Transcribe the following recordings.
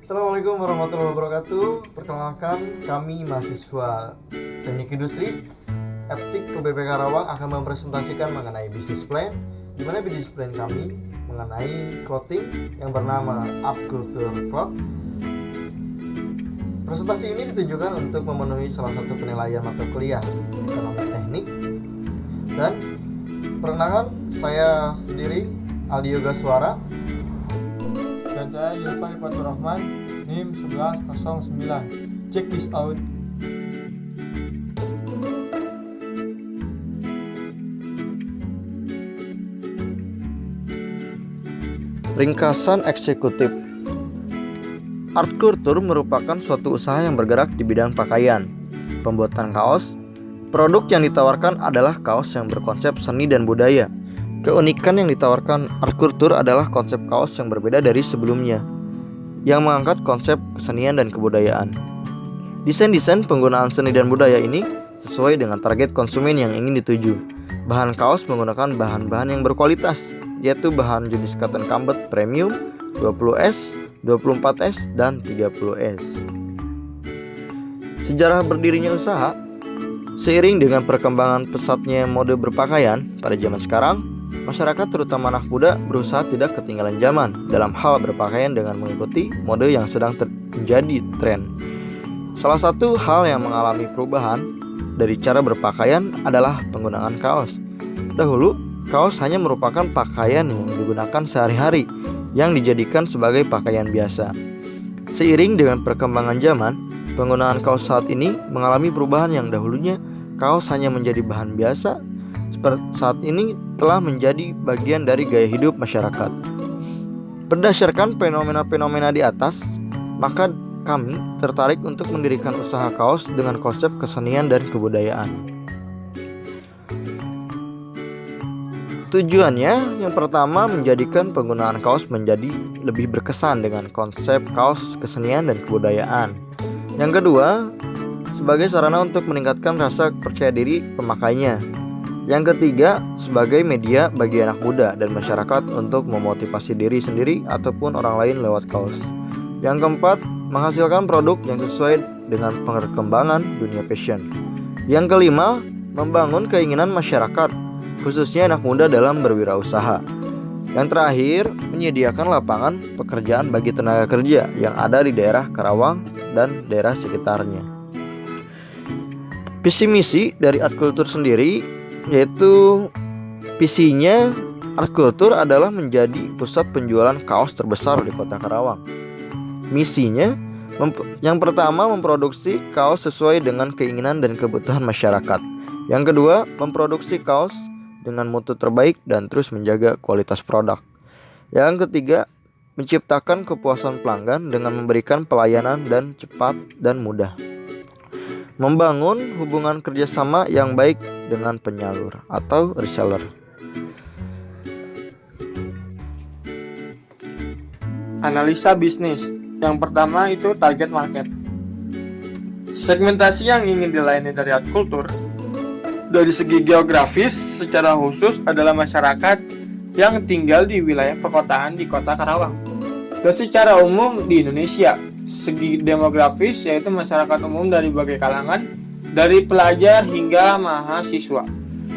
Assalamualaikum warahmatullahi wabarakatuh. Perkenalkan, kami mahasiswa Teknik Industri Eptik UBP Karawang akan mempresentasikan mengenai bisnis plan, di mana bisnis plan kami mengenai clothing yang bernama Art Culture Cloth. Presentasi ini ditujukan untuk memenuhi salah satu penilaian mata kuliah ekonomi teknik. Dan perkenalkan, saya sendiri Aldi Yoga Suara. Dan saya Yulfan Fatur Rahman, NIM 1109. Check this out. Ringkasan eksekutif. Art Culture merupakan suatu usaha yang bergerak di bidang pakaian, pembuatan kaos. Produk yang ditawarkan adalah kaos yang berkonsep seni dan budaya. Keunikan yang ditawarkan Art Culture adalah konsep kaos yang berbeda dari sebelumnya, yang mengangkat konsep kesenian dan kebudayaan. Desain-desain penggunaan seni dan budaya ini sesuai dengan target konsumen yang ingin dituju. Bahan kaos menggunakan bahan-bahan yang berkualitas, yaitu bahan jenis cotton combat premium 20S, 24S, dan 30S. Sejarah berdirinya usaha. Seiring dengan perkembangan pesatnya mode berpakaian pada zaman sekarang, masyarakat terutama anak muda berusaha tidak ketinggalan zaman dalam hal berpakaian dengan mengikuti mode yang sedang menjadi tren. Salah satu hal yang mengalami perubahan dari cara berpakaian adalah penggunaan kaos. Dahulu, kaos hanya merupakan pakaian yang digunakan sehari-hari yang dijadikan sebagai pakaian biasa. Seiring dengan perkembangan zaman, penggunaan kaos saat ini mengalami perubahan yang dahulunya kaos hanya menjadi bahan biasa, saat ini telah menjadi bagian dari gaya hidup masyarakat. Berdasarkan fenomena-fenomena di atas, maka kami tertarik untuk mendirikan usaha kaos dengan konsep kesenian dan kebudayaan. Tujuannya yang pertama menjadikan penggunaan kaos menjadi lebih berkesan dengan konsep kaos kesenian dan kebudayaan. Yang kedua, sebagai sarana untuk meningkatkan rasa percaya diri pemakainya. Yang ketiga, sebagai media bagi anak muda dan masyarakat untuk memotivasi diri sendiri ataupun orang lain lewat kaos. Yang keempat, menghasilkan produk yang sesuai dengan perkembangan dunia fashion. Yang kelima, membangun keinginan masyarakat, khususnya anak muda dalam berwirausaha. Yang terakhir, menyediakan lapangan pekerjaan bagi tenaga kerja yang ada di daerah Karawang dan daerah sekitarnya. Visi misi dari Art Culture sendiri, yaitu visinya Art Culture adalah menjadi pusat penjualan kaos terbesar di kota Karawang. Misinya, yang pertama memproduksi kaos sesuai dengan keinginan dan kebutuhan masyarakat. Yang kedua, memproduksi kaos dengan mutu terbaik dan terus menjaga kualitas produk. Yang ketiga, menciptakan kepuasan pelanggan dengan memberikan pelayanan dan cepat dan mudah. Membangun hubungan kerjasama yang baik dengan penyalur atau reseller. Analisa bisnis. Yang pertama itu target market. Segmentasi yang ingin dilayani dari Art Culture dari segi geografis secara khusus adalah masyarakat yang tinggal di wilayah perkotaan di kota Karawang. Dan secara umum di Indonesia, segi demografis yaitu masyarakat umum dari berbagai kalangan, dari pelajar hingga mahasiswa.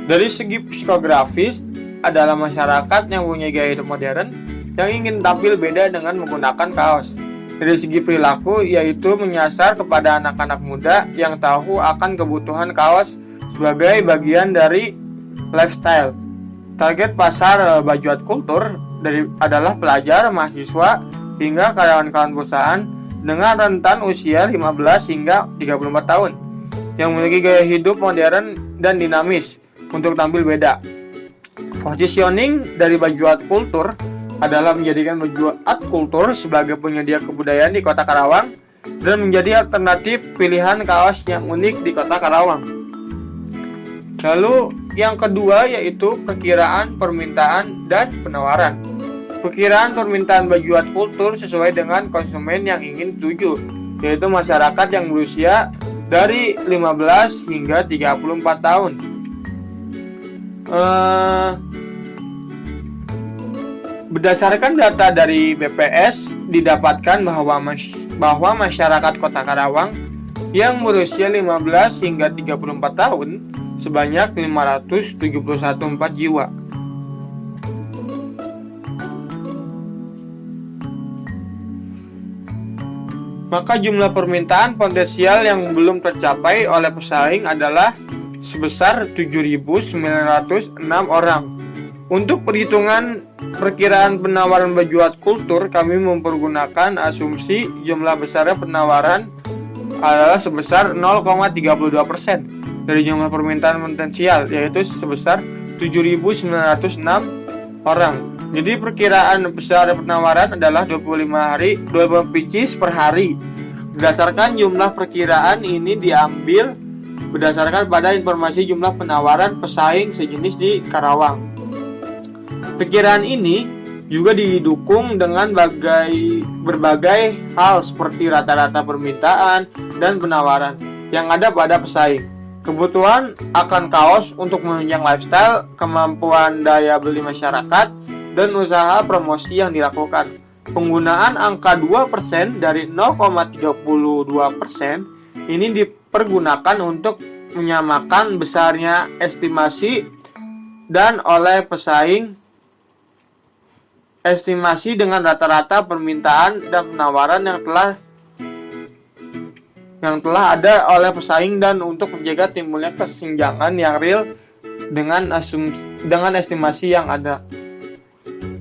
Dari segi psikografis adalah masyarakat yang punya gaya hidup modern yang ingin tampil beda dengan menggunakan kaos. Dari segi perilaku yaitu menyasar kepada anak-anak muda yang tahu akan kebutuhan kaos sebagai bagian dari lifestyle. Target pasar baju Art Culture adalah pelajar, mahasiswa, hingga karyawan-karyawan perusahaan dengan rentan usia 15 hingga 34 tahun yang memiliki gaya hidup modern dan dinamis untuk tampil beda. Positioning dari baju Art Culture adalah menjadikan baju Art Culture sebagai penyedia kebudayaan di kota Karawang dan menjadi alternatif pilihan kaos yang unik di kota Karawang. Lalu yang kedua yaitu perkiraan permintaan dan penawaran. Perkiraan permintaan baju Art Culture sesuai dengan konsumen yang ingin dituju, yaitu masyarakat yang berusia dari 15 hingga 34 tahun. Berdasarkan data dari BPS, didapatkan bahwa masyarakat Kota Karawang yang berusia 15 hingga 34 tahun sebanyak 571,4 jiwa. Maka jumlah permintaan potensial yang belum tercapai oleh pesaing adalah sebesar 7.906 orang. Untuk perhitungan perkiraan penawaran baju hot culture, kami mempergunakan asumsi jumlah besarnya penawaran adalah sebesar 0,32% dari jumlah permintaan potensial, yaitu sebesar 7.906 orang. Jadi perkiraan besar penawaran adalah 25 pieces per hari. Berdasarkan jumlah perkiraan ini diambil berdasarkan pada informasi jumlah penawaran pesaing sejenis di Karawang. Perkiraan ini juga didukung dengan berbagai hal seperti rata-rata permintaan dan penawaran yang ada pada pesaing, kebutuhan akan kaos untuk menunjang lifestyle, kemampuan daya beli masyarakat, dan usaha promosi yang dilakukan. Penggunaan angka 2% dari 0,32% ini dipergunakan untuk menyamakan besarnya estimasi dan oleh pesaing estimasi dengan rata-rata permintaan dan penawaran yang telah ada oleh pesaing dan untuk mencegah timbulnya kesenjangan yang real dengan estimasi yang ada.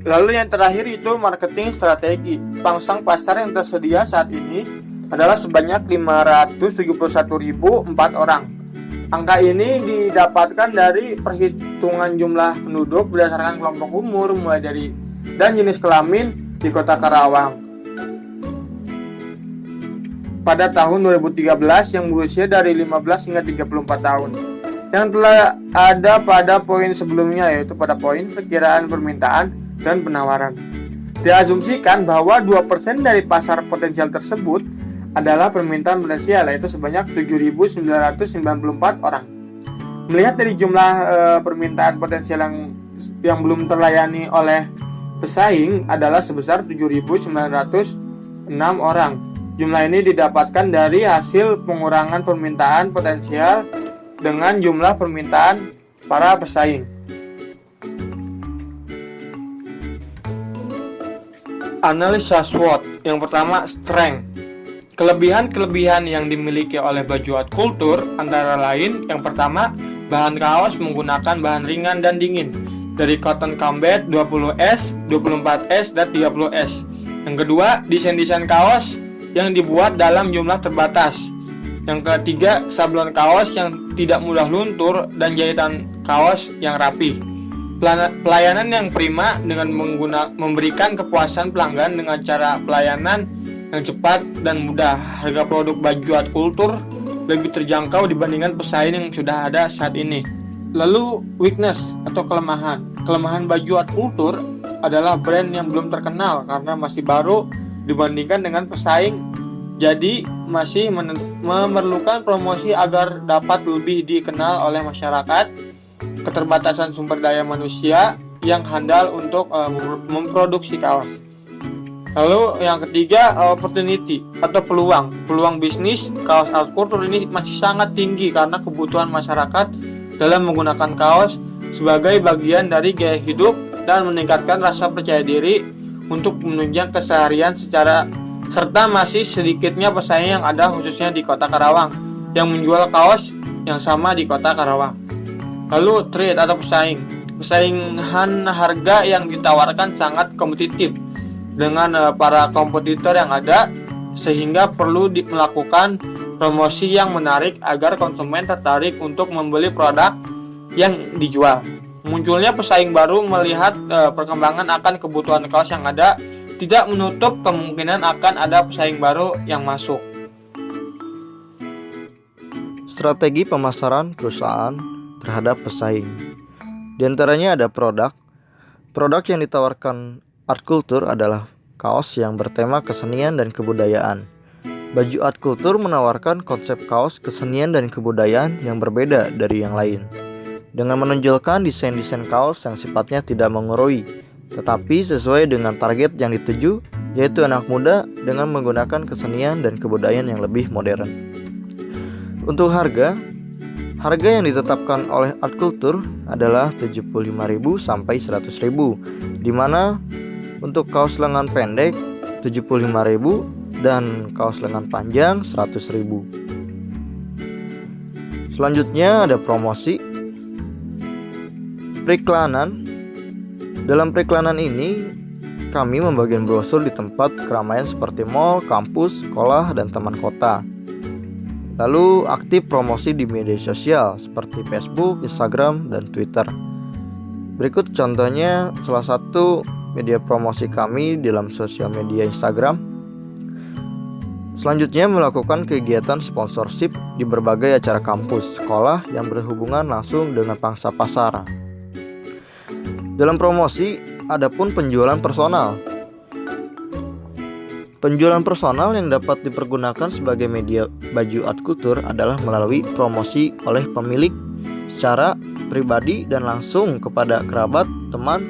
Lalu yang terakhir itu marketing strategi. Pangsang pasar yang tersedia saat ini adalah sebanyak 571.004 orang. Angka ini didapatkan dari perhitungan jumlah penduduk berdasarkan kelompok umur mulai dari dan jenis kelamin di Kota Karawang. Pada tahun 2013 yang berusia dari 15 hingga 34 tahun. Yang telah ada pada poin sebelumnya, yaitu pada poin perkiraan permintaan dan penawaran. Diasumsikan bahwa 2% dari pasar potensial tersebut adalah permintaan potensial, yaitu sebanyak 7.994 orang. Melihat dari jumlah permintaan potensial yang belum terlayani oleh pesaing adalah sebesar 7.906 orang. Jumlah ini didapatkan dari hasil pengurangan permintaan potensial dengan jumlah permintaan para pesaing. Analisa SWOT. Yang pertama, strength. Kelebihan-kelebihan yang dimiliki oleh baju hot culture antara lain, yang pertama, bahan kaos menggunakan bahan ringan dan dingin dari cotton combat 20S, 24S, dan 30S. Yang kedua, desain kaos yang dibuat dalam jumlah terbatas. Yang ketiga, sablon kaos yang tidak mudah luntur dan jahitan kaos yang rapi. Pelayanan yang prima dengan memberikan kepuasan pelanggan dengan cara pelayanan yang cepat dan mudah. Harga produk baju hot culture lebih terjangkau dibandingkan pesaing yang sudah ada saat ini. Lalu weakness atau kelemahan. Kelemahan baju hot culture adalah brand yang belum terkenal karena masih baru dibandingkan dengan pesaing. Jadi masih memerlukan promosi agar dapat lebih dikenal oleh masyarakat. Keterbatasan sumber daya manusia yang handal untuk memproduksi kaos. Lalu yang ketiga, opportunity atau peluang bisnis. Kaos hot culture ini masih sangat tinggi karena kebutuhan masyarakat dalam menggunakan kaos sebagai bagian dari gaya hidup dan meningkatkan rasa percaya diri untuk menunjang keseharian serta masih sedikitnya pesaing yang ada khususnya di Kota Karawang yang menjual kaos yang sama di Kota Karawang. Lalu trade atau pesaingan harga yang ditawarkan sangat kompetitif dengan para kompetitor yang ada, sehingga perlu melakukan promosi yang menarik agar konsumen tertarik untuk membeli produk yang dijual. Munculnya pesaing baru melihat perkembangan akan kebutuhan kaos yang ada tidak menutup kemungkinan akan ada pesaing baru yang masuk. Strategi pemasaran perusahaan terhadap pesaing. Di antaranya ada produk. Produk yang ditawarkan art culture adalah kaos yang bertema kesenian dan kebudayaan. Baju art culture menawarkan konsep kaos kesenian dan kebudayaan yang berbeda dari yang lain, dengan menonjolkan desain-desain kaos yang sifatnya tidak mengurui, tetapi sesuai dengan target yang dituju, yaitu anak muda dengan menggunakan kesenian dan kebudayaan yang lebih modern. Untuk harga yang ditetapkan oleh Art Culture adalah 75.000 sampai 100.000, di mana untuk kaos lengan pendek 75.000 dan kaos lengan panjang 100.000. Selanjutnya ada promosi periklanan. Dalam periklanan ini, kami membagikan brosur di tempat keramaian seperti mal, kampus, sekolah, dan taman kota. Lalu aktif promosi di media sosial seperti Facebook, Instagram, dan Twitter. Berikut contohnya salah satu media promosi kami dalam sosial media Instagram. Selanjutnya melakukan kegiatan sponsorship di berbagai acara kampus, sekolah yang berhubungan langsung dengan pangsa pasar. Dalam promosi, adapun penjualan personal. Penjualan personal yang dapat dipergunakan sebagai media baju Art Culture adalah melalui promosi oleh pemilik secara pribadi dan langsung kepada kerabat, teman,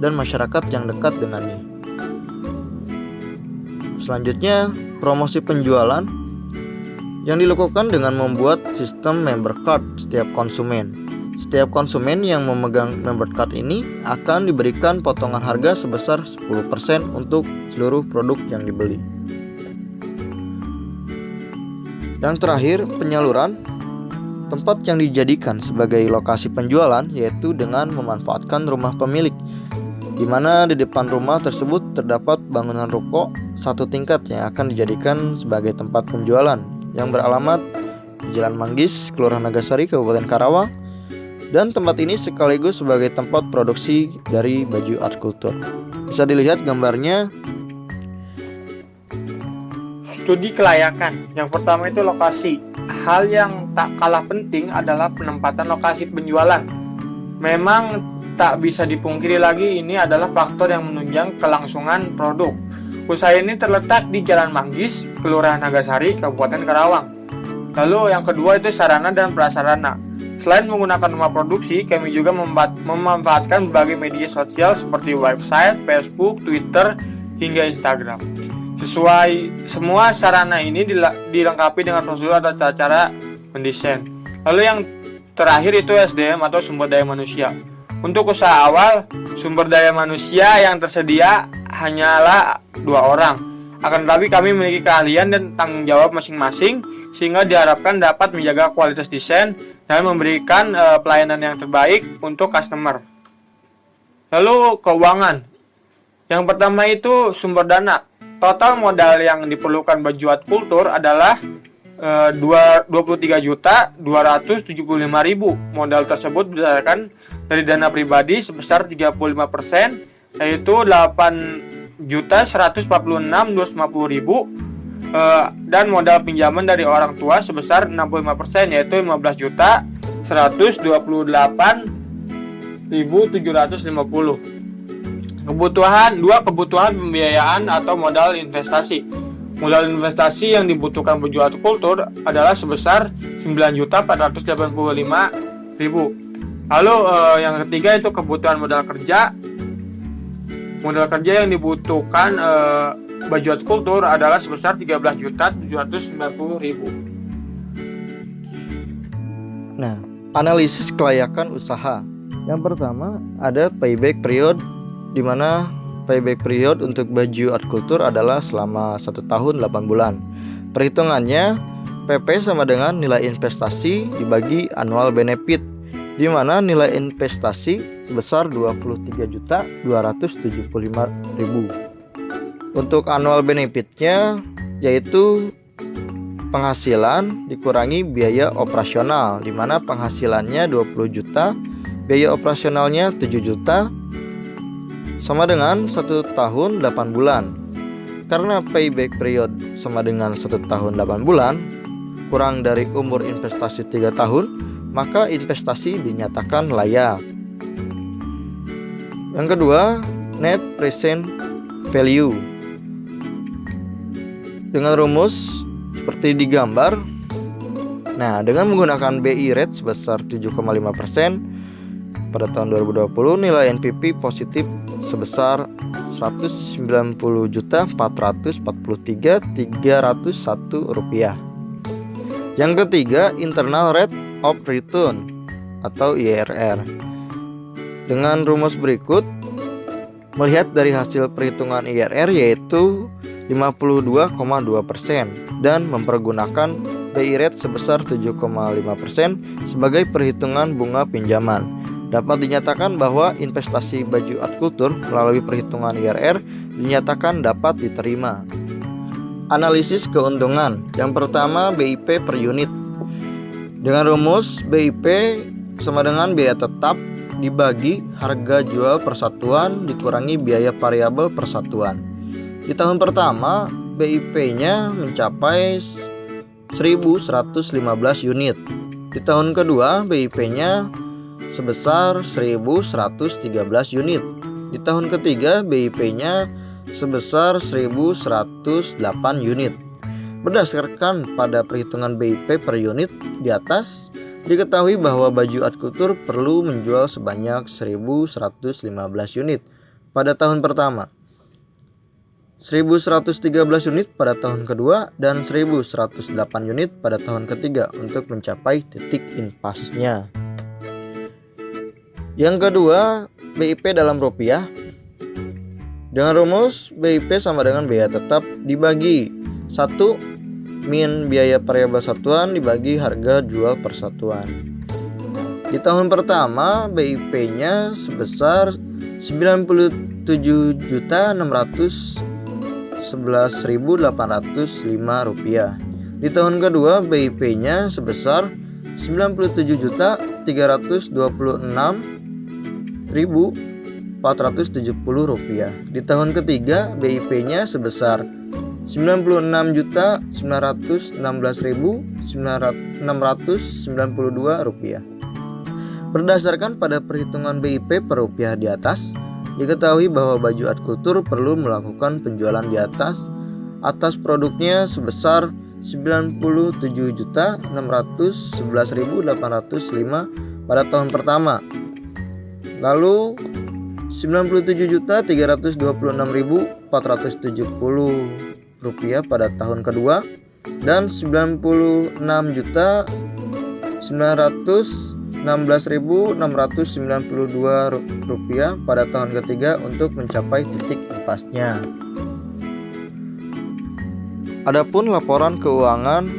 dan masyarakat yang dekat dengannya. Selanjutnya, promosi penjualan yang dilakukan dengan membuat sistem member card setiap konsumen. Setiap konsumen yang memegang member card ini akan diberikan potongan harga sebesar 10% untuk seluruh produk yang dibeli. Yang terakhir, penyaluran. Tempat yang dijadikan sebagai lokasi penjualan yaitu dengan memanfaatkan rumah pemilik, di mana di depan rumah tersebut terdapat bangunan ruko satu tingkat yang akan dijadikan sebagai tempat penjualan yang beralamat di Jalan Manggis, Kelurahan Nagasari, Kabupaten Karawang. Dan tempat ini sekaligus sebagai tempat produksi dari baju Art Culture. Bisa dilihat gambarnya. Studi kelayakan. Yang pertama itu lokasi. Hal yang tak kalah penting adalah penempatan lokasi penjualan. Memang tak bisa dipungkiri lagi ini adalah faktor yang menunjang kelangsungan produk. Usaha ini terletak di Jalan Manggis, Kelurahan Nagasari, Kabupaten Karawang. Lalu yang kedua itu sarana dan prasarana. Selain menggunakan rumah produksi, kami juga memanfaatkan berbagai media sosial seperti website, Facebook, Twitter, hingga Instagram. Semua sarana ini dilengkapi dengan prosedur atau cara mendesain. Lalu yang terakhir itu SDM atau sumber daya manusia. Untuk usaha awal, sumber daya manusia yang tersedia hanyalah 2 orang. Akan tetapi kami memiliki keahlian dan tanggung jawab masing-masing sehingga diharapkan dapat menjaga kualitas desain dan memberikan pelayanan yang terbaik untuk customer. Lalu keuangan. Yang pertama itu sumber dana. Total modal yang diperlukan baju Art Culture adalah 23.275.000. Modal tersebut berdasarkan dari dana pribadi sebesar 35%, yaitu 8.146.250.000. Dan modal pinjaman dari orang tua sebesar 65%, yaitu 15.128.750. Dua kebutuhan pembiayaan atau modal investasi. Modal investasi yang dibutuhkan baju Art Culture adalah sebesar 9.485.000. Lalu yang ketiga itu kebutuhan modal kerja. Modal kerja yang dibutuhkan baju Art Culture adalah sebesar 13.790.000. Nah, analisis kelayakan usaha. Yang pertama ada payback period, di mana payback period untuk baju Art Culture adalah selama 1 tahun 8 bulan. Perhitungannya PP sama dengan nilai investasi dibagi annual benefit, di mana nilai investasi sebesar 23.275.000. Untuk annual benefitnya yaitu penghasilan dikurangi biaya operasional, di mana penghasilannya 20 juta, biaya operasionalnya 7 juta, sama dengan 1 tahun 8 bulan. Karena payback period sama dengan 1 tahun 8 bulan, kurang dari umur investasi 3 tahun, maka investasi dinyatakan layak. Yang kedua, net present value. Dengan rumus seperti di gambar. Nah, dengan menggunakan BI rate sebesar 7,5%, pada tahun 2020 nilai NPV positif sebesar 190.443.301 rupiah. Yang ketiga, Internal Rate of Return atau IRR. Dengan rumus berikut, melihat dari hasil perhitungan IRR yaitu 52,2% dan mempergunakan BI rate sebesar 7,5% sebagai perhitungan bunga pinjaman. Dapat dinyatakan bahwa investasi baju art kultur melalui perhitungan IRR dinyatakan dapat diterima. Analisis keuntungan. Yang pertama, BIP per unit. Dengan rumus BIP sama dengan biaya tetap dibagi harga jual persatuan dikurangi biaya variabel persatuan. Di tahun pertama, BIP-nya mencapai 1.115 unit. Di tahun kedua, BIP-nya sebesar 1.113 unit. Di tahun ketiga, BIP-nya sebesar 1.108 unit. Berdasarkan pada perhitungan BIP per unit di atas, diketahui bahwa baju art kultur perlu menjual sebanyak 1.115 unit pada tahun pertama, 1.113 unit pada tahun kedua, dan 1.108 unit pada tahun ketiga untuk mencapai titik impasnya. Yang kedua, BIP dalam rupiah. Dengan rumus BIP sama dengan biaya tetap dibagi 1 min biaya variabel satuan dibagi harga jual persatuan. Di tahun pertama, BIP-nya sebesar 97.611.805 rupiah. Di tahun kedua, BIP-nya sebesar 97.326.470 rupiah. Di tahun ketiga, BIP-nya sebesar 96.916.692 rupiah. Berdasarkan pada perhitungan BIP per rupiah di atas, diketahui bahwa baju art kultur perlu melakukan penjualan di atas produknya sebesar 97.611.805 pada tahun pertama, lalu 97.326.470 rupiah pada tahun kedua, dan 96.916.692 rupiah pada tahun ketiga untuk mencapai titik impasnya. Adapun laporan keuangan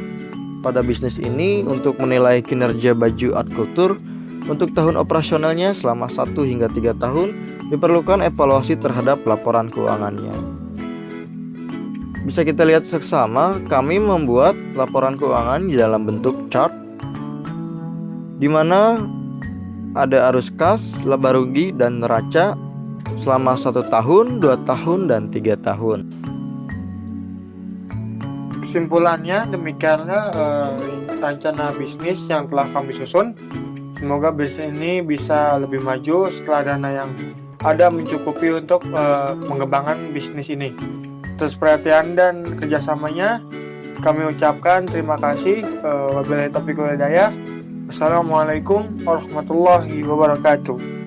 pada bisnis ini untuk menilai kinerja baju art kultur untuk tahun operasionalnya selama 1 hingga 3 tahun diperlukan evaluasi terhadap laporan keuangannya. Bisa kita lihat seksama, kami membuat laporan keuangan di dalam bentuk chart di mana ada arus kas, laba rugi, dan neraca selama 1 tahun, 2 tahun, dan 3 tahun. Kesimpulannya, demikianlah rencana bisnis yang telah kami susun. Semoga bisnis ini bisa lebih maju setelah dana yang ada mencukupi untuk mengembangkan bisnis ini. Atas perhatian dan kerjasamanya, kami ucapkan terima kasih. Wabillahi taufiq wal hidayah. Wassalamualaikum warahmatullahi wabarakatuh.